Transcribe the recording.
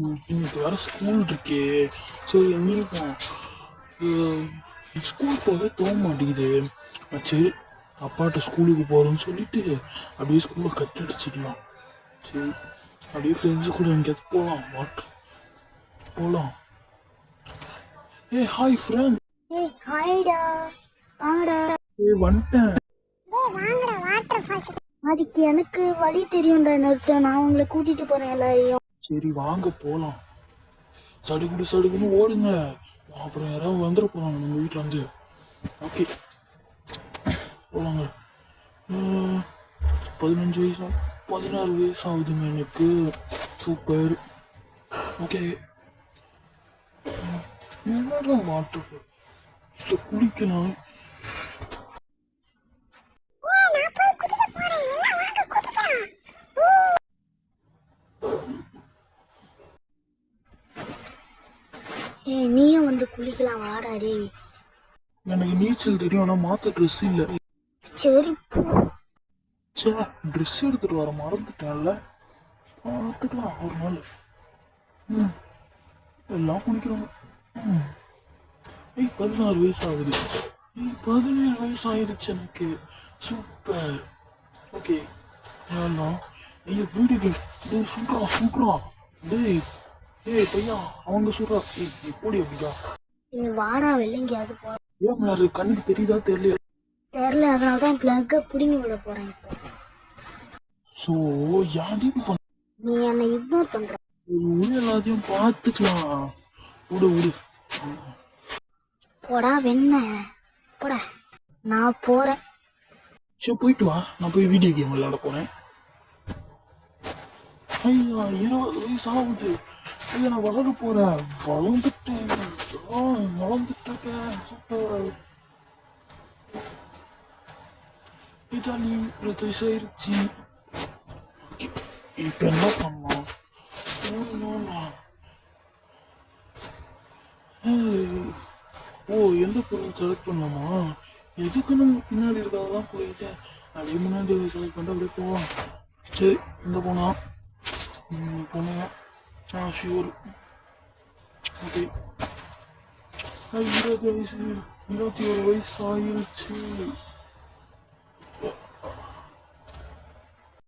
இன்னைக்கு வேற ஸ்கூல் இருக்கே. சரி எந்திரிப்போம். ஸ்கூல் போகவே தோண மாட்டேங்குது. சரி அப்பாட்ட ஸ்கூலுக்கு போகிறோன்னு சொல்லிட்டு அப்படியே ஸ்கூலில் கட் அடிச்சிடலாம். சரி அப்படியே ஃப்ரெண்ட்ஸு கூட எங்கேயாவது போகலாம். போகலாம். Hi friend. ஏய் ஹாய்டா, வாங்கடா. வந்துட்டேன். வாங்கடா வாட்டர் ஃபால்ஸ். அதுக்கு எனக்கு வழி தெரியும்டா நருட்டோ, நான் உங்களை கூட்டிட்டு போறேன் எல்லாரையும். சரி வாங்க போகலாம். சடுகுன்னு ஓடுங்க. அப்புறம் யாராவது வந்துட போகிறாங்க நம்ம வீட்டில் வந்து. ஓகே போகலாங்க. 15 வயசு 16 வயசு ஆகுதுங்க எனக்கு. சூப்பர். ஓகே என்னதான் வாட்டர் குளிக்கலாம். ஏய் நீயும் வந்து குளிக்கலாம் வாடாடி. எனக்கு நீச்சல் தெரியும், ஆனால் மாற்ற ட்ரெஸ் இல்லை. சரி போ. சே ட்ரெஸ் எடுத்துகிட்டு வர மறந்துட்டேன்ல. பார்த்துக்கலாம் ஒரு நாள். எல்லாம் குளிக்கிறோம். 16 வயசு ஆகுது. 17 வயசு ஆயிடுச்சு எனக்கு. சூப்பர். ஓகே ஐயோ வீடியோ கேம் சூப்பரா. டேய் பையா அவங்க சொல்றா. எப்படி அப்படியா? நீ வாடா வெள்ளைங்காவது போ. ஏன் அது கண்ணுக்கு தெரியுதா தெரியல? அதனால தான் பிளக்க பிடிங்கி விட போறேன் இப்போ. ஸோ யாடி நீ என்னை இக்னோர் பண்ற. எல்லாத்தையும் பார்த்துக்கலாம். விடு போடா வெண்ண போடா. நான் போறேன். சரி போயிட்டு வா. நான் போய் வீடியோ கேம் விளையாட போறேன். ஐயா 20 வயசு ஆகுது. ஐயா நான் வளர போறேன். வளர்ந்துட்டேன். சூப்பர். இதாலி பிரதேசம் ஆயிடுச்சு. இப்ப என்ன பண்ணலாம்? எந்த பொருள் செலக்ட் பண்ணலாமா? எதுக்கு நம்ம பின்னாடி இருக்கிறதெல்லாம் போயிட்டு அப்படியே முன்னாடி செலக்ட் பண்ணிட்டு அப்படியே போகலாம். சரி இந்த போனா ஷியூர். ஓகே 21 வயசு ஆயிடுச்சு.